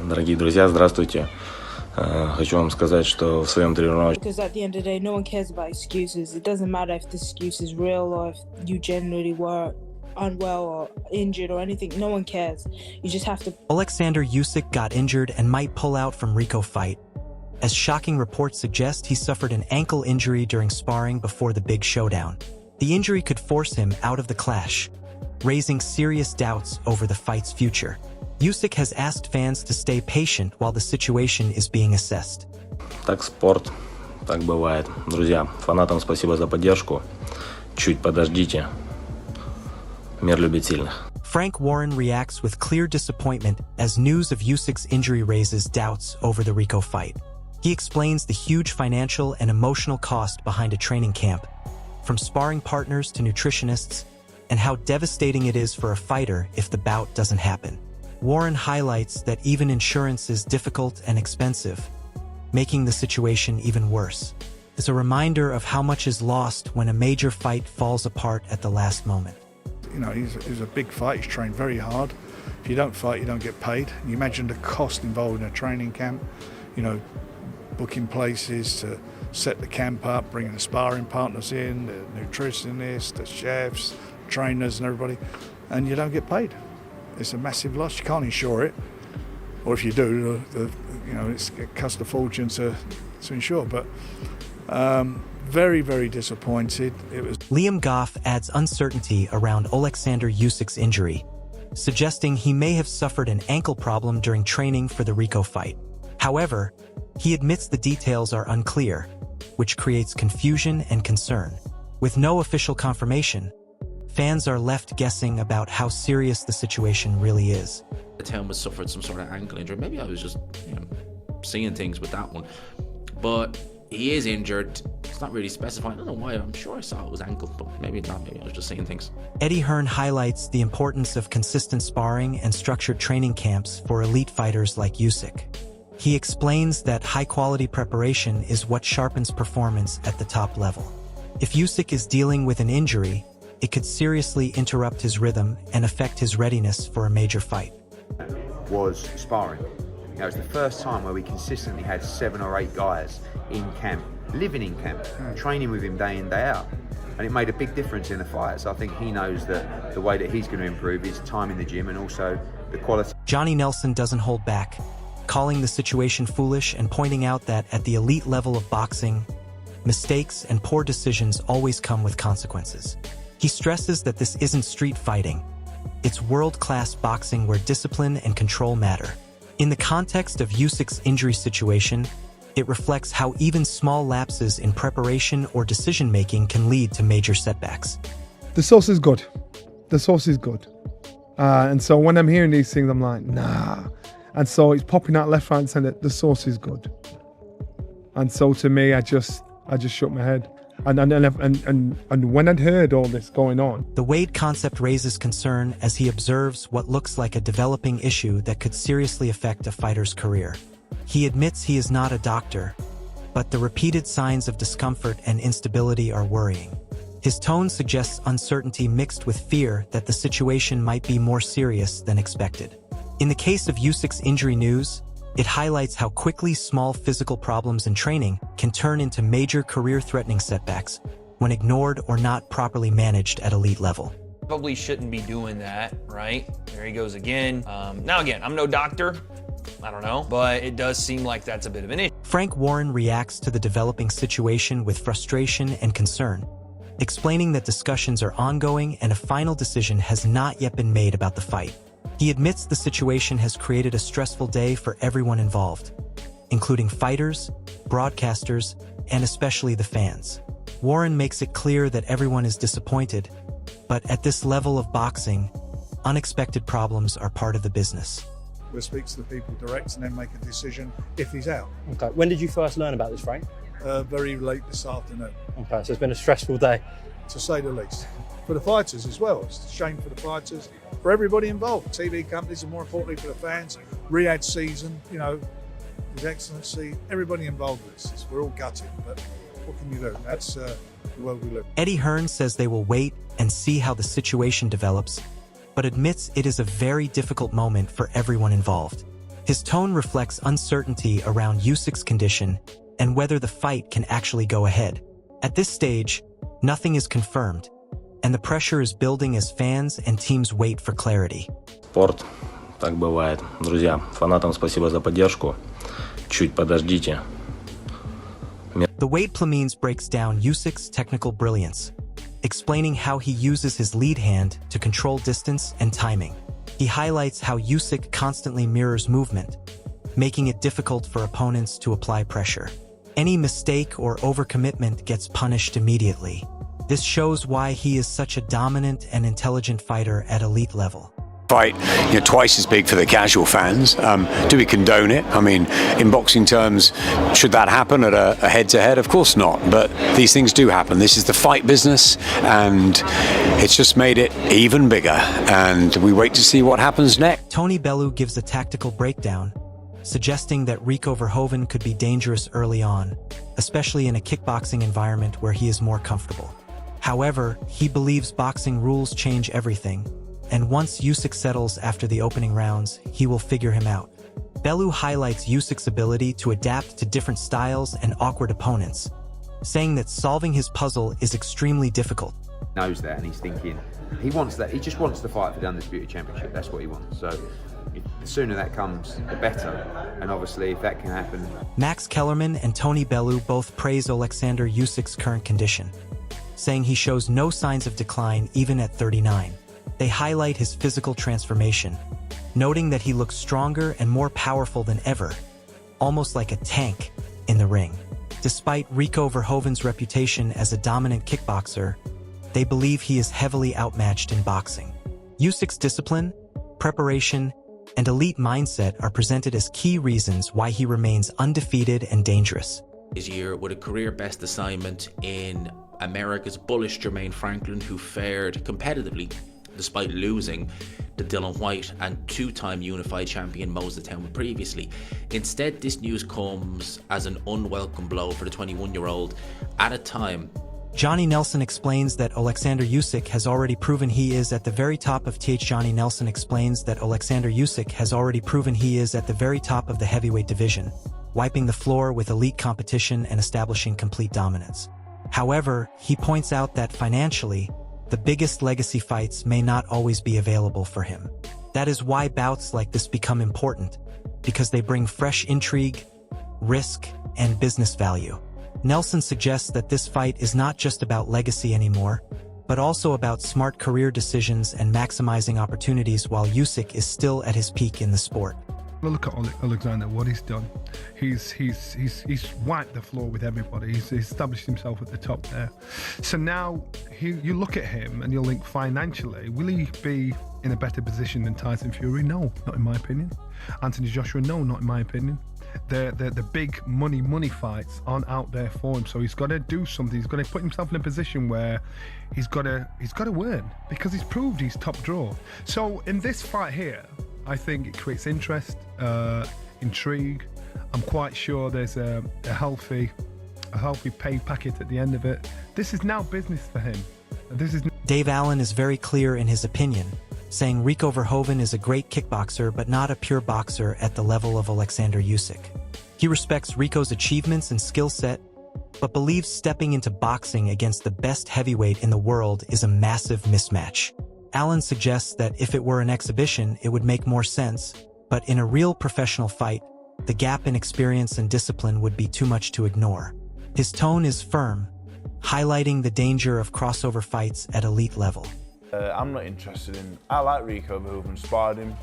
Дорогие друзья, здравствуйте. Хочу вам сказать, что в своем тренировочном... Because at the end of the day, no one cares about excuses. It doesn't matter if the excuse is real or if you genuinely were unwell or injured or anything. No one cares. You just have to... Oleksandr Usyk got injured and might pull out from Rico fight. As shocking reports suggest, he suffered an ankle injury during sparring before the big showdown. The injury could force him out of the clash, raising serious doubts over the fight's future. Usyk has asked fans to stay patient while the situation is being assessed. Так спорт, так бывает. Друзья, фанатам спасибо за поддержку. Чуть подождите. Мир любит сильных. Frank Warren reacts with clear disappointment as news of Usyk's injury raises doubts over the Rico fight. He explains the huge financial and emotional cost behind a training camp, from sparring partners to nutritionists, and how devastating it is for a fighter if the bout doesn't happen. Warren highlights that even insurance is difficult and expensive, making the situation even worse. It's a reminder of how much is lost when a major fight falls apart at the last moment. You know, he's a big fight, he's trained very hard. If you don't fight, you don't get paid. You imagine the cost involved in a training camp, you know, booking places to set the camp up, bringing the sparring partners in, the nutritionists, the chefs, trainers and everybody, and you don't get paid. It's a massive loss. You can't insure it, or if you do, you know, it costs a fortune to insure. But very, very disappointed. It was. Liam Goff adds uncertainty around Oleksandr Usyk's injury, suggesting he may have suffered an ankle problem during training for the Rico fight. However, he admits the details are unclear, which creates confusion and concern. With no official confirmation, fans are left guessing about how serious the situation really is. Tim was suffered some sort of ankle injury. Maybe I was just, seeing things with that one. But he is injured. It's not really specified. I don't know why. I'm sure I saw it was ankle, but maybe not. Maybe I was just seeing things. Eddie Hearn highlights the importance of consistent sparring and structured training camps for elite fighters like Usyk. He explains that high-quality preparation is what sharpens performance at the top level. If Usyk is dealing with an injury, it could seriously interrupt his rhythm and affect his readiness for a major fight. Was sparring. It was the first time where we consistently had 7 or 8 guys in camp, living in camp, training with him day in, day out. And it made a big difference in the fights. I think he knows that the way that he's going to improve is time in the gym and also the quality. Johnny Nelson doesn't hold back, calling the situation foolish and pointing out that at the elite level of boxing, mistakes and poor decisions always come with consequences. He stresses that this isn't street fighting. It's world-class boxing where discipline and control matter. In the context of Usyk's injury situation, it reflects how even small lapses in preparation or decision-making can lead to major setbacks. The source is good. The source is good. And so when I'm hearing these things, I'm like, nah. And so it's popping out left, right, and center. The source is good. And so to me, I just shook my head. And when I'd heard all this going on, the Wade concept raises concern as he observes what looks like a developing issue that could seriously affect a fighter's career. He admits he is not a doctor, but the repeated signs of discomfort and instability are worrying. His tone suggests uncertainty mixed with fear that the situation might be more serious than expected. In the case of Usyk's injury news, it highlights how quickly small physical problems in training can turn into major career-threatening setbacks when ignored or not properly managed at elite level. Probably shouldn't be doing that, right? There he goes again. Now again, I'm no doctor, I don't know, but it does seem like that's a bit of an issue. Frank Warren reacts to the developing situation with frustration and concern, explaining that discussions are ongoing and a final decision has not yet been made about the fight. He admits the situation has created a stressful day for everyone involved, including fighters, broadcasters, and especially the fans. Warren makes it clear that everyone is disappointed, but at this level of boxing, unexpected problems are part of the business. We'll speak to the people direct and then make a decision if he's out. Okay. When did you first learn about this, Frank? Very late this afternoon. Okay, so it's been a stressful day. To say the least. For the fighters as well. It's a shame for the fighters, for everybody involved, TV companies, and more importantly for the fans. Riyadh season, you know, His Excellency, everybody involved with this. We're all gutted, but what can you do? That's the world we live in. Eddie Hearn says they will wait and see how the situation develops, but admits it is a very difficult moment for everyone involved. His tone reflects uncertainty around Usyk's condition and whether the fight can actually go ahead. At this stage, nothing is confirmed, and the pressure is building as fans and teams wait for clarity. Спорт, так бывает. Друзья, фанатам спасибо за поддержку. Чуть подождите. The Wade Plamines breaks down Usyk's technical brilliance, explaining how he uses his lead hand to control distance and timing. He highlights how Usyk constantly mirrors movement, making it difficult for opponents to apply pressure. Any mistake or overcommitment gets punished immediately. This shows why he is such a dominant and intelligent fighter at elite level. Fight, twice as big for the casual fans. Do we condone it? I mean, in boxing terms, should that happen at a head-to-head? Of course not, but these things do happen. This is the fight business, and it's just made it even bigger, and we wait to see what happens next. Tony Bellew gives a tactical breakdown, suggesting that Rico Verhoeven could be dangerous early on, especially in a kickboxing environment where he is more comfortable. However, he believes boxing rules change everything, and once Usyk settles after the opening rounds, he will figure him out. Bellew highlights Usyk's ability to adapt to different styles and awkward opponents, saying that solving his puzzle is extremely difficult. Knows that, and he's thinking he wants that. He just wants to fight for the Undisputed Championship. That's what he wants. So the sooner that comes, the better. And obviously, if that can happen. Max Kellerman and Tony Bellew both praise Oleksandr Usyk's current condition, saying he shows no signs of decline even at 39. They highlight his physical transformation, noting that he looks stronger and more powerful than ever, almost like a tank in the ring. Despite Rico Verhoeven's reputation as a dominant kickboxer, they believe he is heavily outmatched in boxing. Usyk's discipline, preparation, and elite mindset are presented as key reasons why he remains undefeated and dangerous. This year with a career best assignment in America's bullish Jermaine Franklin, who fared competitively despite losing to Dylan White and two-time unified champion Moses Town previously. Instead, this news comes as an unwelcome blow for the 21-year-old at a time. Johnny Nelson explains that Oleksandr Usyk has already proven he is at the very top of Johnny Nelson explains that Oleksandr Usyk has already proven he is at the very top of the heavyweight division, wiping the floor with elite competition and establishing complete dominance. However, he points out that financially, the biggest legacy fights may not always be available for him. That is why bouts like this become important, because they bring fresh intrigue, risk, and business value. Nelson suggests that this fight is not just about legacy anymore, but also about smart career decisions and maximizing opportunities while Usyk is still at his peak in the sport. Look at Alexander, what he's done. He's wiped the floor with everybody. He's established himself at the top there. So now you look at him and you'll think financially, will he be in a better position than Tyson Fury? No, not in my opinion. Anthony Joshua? No, not in my opinion. The big money fights aren't out there for him, so he's got to do something. He's got to put himself in a position where he's got to win, because he's proved he's top draw. So in this fight here, I think it creates interest, intrigue. I'm quite sure there's a healthy pay packet at the end of it. This is now business for him. Dave Allen is very clear in his opinion, saying Rico Verhoeven is a great kickboxer but not a pure boxer at the level of Oleksandr Usyk. He respects Rico's achievements and skill set, but believes stepping into boxing against the best heavyweight in the world is a massive mismatch. Allen suggests that if it were an exhibition, it would make more sense, but in a real professional fight, the gap in experience and discipline would be too much to ignore. His tone is firm, highlighting the danger of crossover fights at elite level. I'm not interested in. I like Rico Verhoeven, sparred him,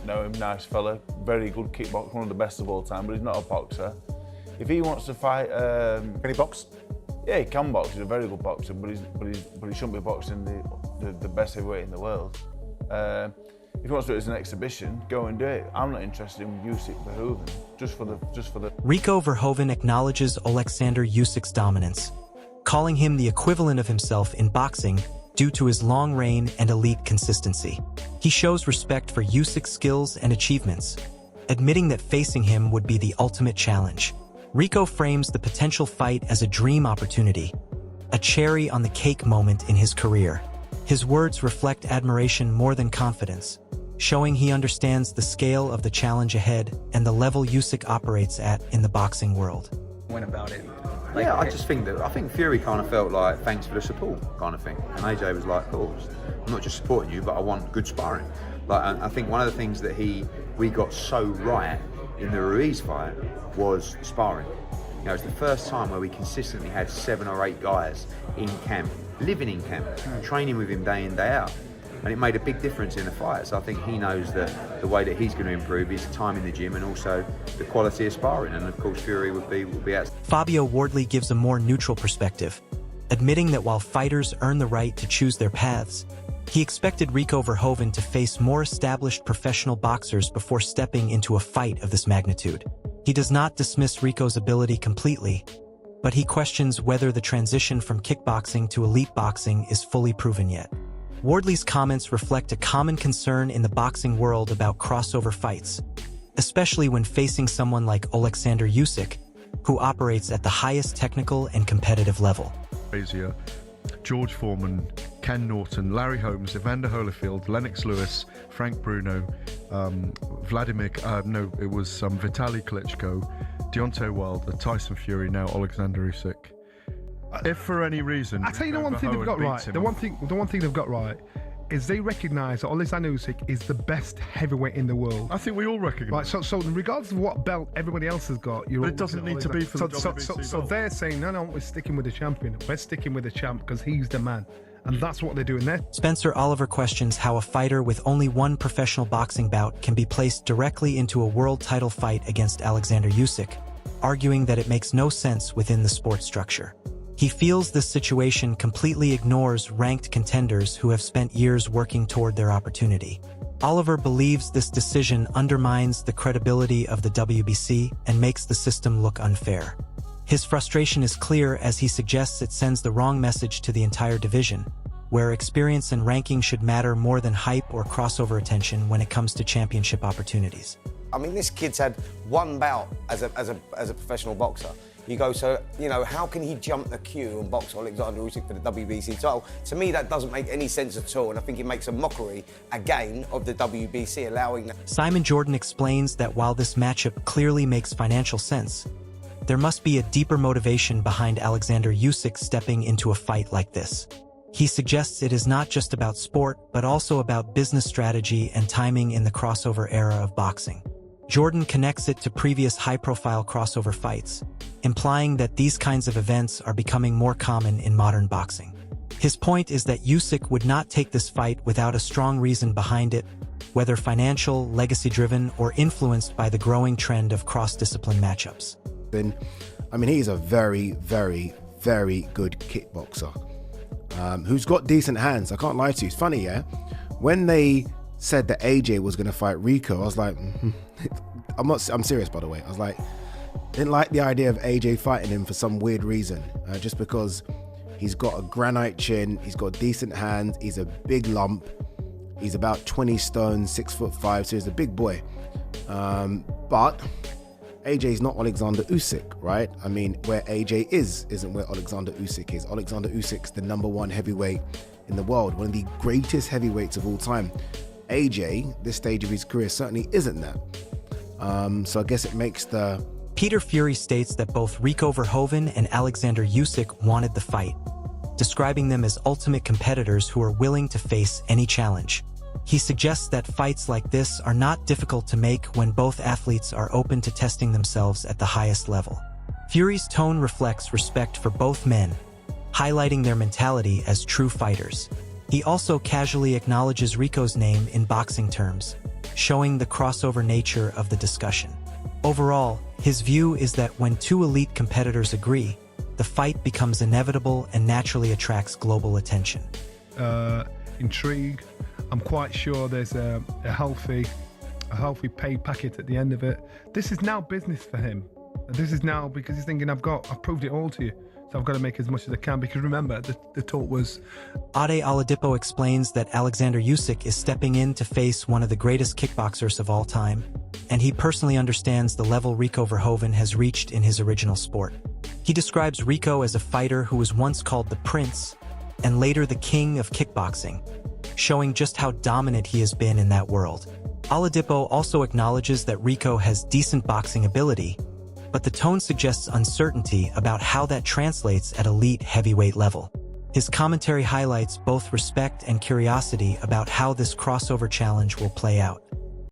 know him, nice fella, very good kickboxer, one of the best of all time, but he's not a boxer. If he wants to fight, can he box? Yeah, he can box. He's a very good boxer, but he shouldn't be boxing the best heavyweight in the world. If he wants to do it as an exhibition, go and do it. I'm not interested in Usyk Verhoeven, just for the. Rico Verhoeven acknowledges Oleksandr Usyk's dominance, calling him the equivalent of himself in boxing due to his long reign and elite consistency. He shows respect for Usyk's skills and achievements, admitting that facing him would be the ultimate challenge. Rico frames the potential fight as a dream opportunity, a cherry on the cake moment in his career. His words reflect admiration more than confidence, showing he understands the scale of the challenge ahead and the level Usyk operates at in the boxing world. When about it? Yeah, I think Fury kind of felt like thanks for the support kind of thing, and AJ was like, cool, I'm not just supporting you, but I want good sparring. Like, and I think one of the things that we got so right in the Ruiz fight was sparring. You know, it's the first time where we consistently had 7 or 8 guys in camp, living in camp, training with him day in, day out. And it made a big difference in the fight. So I think he knows that the way that he's going to improve is time in the gym and also the quality of sparring. And of course, Fury would be out. Fabio Wardley gives a more neutral perspective, admitting that while fighters earn the right to choose their paths, he expected Rico Verhoeven to face more established professional boxers before stepping into a fight of this magnitude. He does not dismiss Rico's ability completely, but he questions whether the transition from kickboxing to elite boxing is fully proven yet. Wardley's comments reflect a common concern in the boxing world about crossover fights, especially when facing someone like Oleksandr Usyk, who operates at the highest technical and competitive level. Frazier, George Foreman, Ken Norton, Larry Holmes, Evander Holyfield, Lennox Lewis, Frank Bruno, Vitaly Klitschko, Deontay Wilder, Tyson Fury, now Oleksandr Usyk. If for any reason, I tell you the one thing they've got right. The one thing they've got right is they recognise that Oleksandr Usyk is the best heavyweight in the world. I think we all recognise. Right, so regardless of what belt everybody else has got, but it doesn't need to be for the WBC so they're saying no, we're sticking with the champion. We're sticking with the champ because he's the man, and that's what they're doing there. Spencer Oliver questions how a fighter with only one professional boxing bout can be placed directly into a world title fight against Oleksandr Usyk, arguing that it makes no sense within the sport structure. He feels this situation completely ignores ranked contenders who have spent years working toward their opportunity. Oliver believes this decision undermines the credibility of the WBC and makes the system look unfair. His frustration is clear as he suggests it sends the wrong message to the entire division, where experience and ranking should matter more than hype or crossover attention when it comes to championship opportunities. I mean, this kid's had one bout as a professional boxer. You go, so, you know, how can he jump the queue and box Oleksandr Usyk for the WBC title? To me, that doesn't make any sense at all, and I think it makes a mockery, again, of the WBC, allowing that. Simon Jordan explains that while this matchup clearly makes financial sense, there must be a deeper motivation behind Oleksandr Usyk stepping into a fight like this. He suggests it is not just about sport, but also about business strategy and timing in the crossover era of boxing. Jordan connects it to previous high-profile crossover fights, implying that these kinds of events are becoming more common in modern boxing. His point is that Usyk would not take this fight without a strong reason behind it, whether financial, legacy-driven, or influenced by the growing trend of cross-discipline matchups. I mean, he's a very, very, very good kickboxer who's got decent hands. I can't lie to you. It's funny, yeah? When they said that AJ was going to fight Rico, I was like, I'm serious, by the way. I was like, didn't like the idea of AJ fighting him for some weird reason, just because he's got a granite chin, he's got decent hands, he's a big lump, he's about 20 stone, 6'5", so he's a big boy. But AJ's not Oleksandr Usyk, right? I mean, where AJ isn't where Oleksandr Usyk is. Oleksandr Usyk's the #1 heavyweight in the world, one of the greatest heavyweights of all time. AJ, this stage of his career, certainly isn't that. So I guess it makes the... Peter Fury states that both Rico Verhoeven and Oleksandr Usyk wanted the fight, describing them as ultimate competitors who are willing to face any challenge. He suggests that fights like this are not difficult to make when both athletes are open to testing themselves at the highest level. Fury's tone reflects respect for both men, highlighting their mentality as true fighters. He also casually acknowledges Rico's name in boxing terms, showing the crossover nature of the discussion. Overall, his view is that when two elite competitors agree, the fight becomes inevitable and naturally attracts global attention. Intrigue. I'm quite sure there's a healthy pay packet at the end of it. This is now business for him. This is now because he's thinking, I've proved it all to you. So I've got to make as much as I can, because remember, the talk was... Ade Oladipo explains that Oleksandr Usyk is stepping in to face one of the greatest kickboxers of all time, and he personally understands the level Rico Verhoeven has reached in his original sport. He describes Rico as a fighter who was once called the Prince, and later the King of Kickboxing, showing just how dominant he has been in that world. Oladipo also acknowledges that Rico has decent boxing ability, but the tone suggests uncertainty about how that translates at elite heavyweight level. His commentary highlights both respect and curiosity about how this crossover challenge will play out.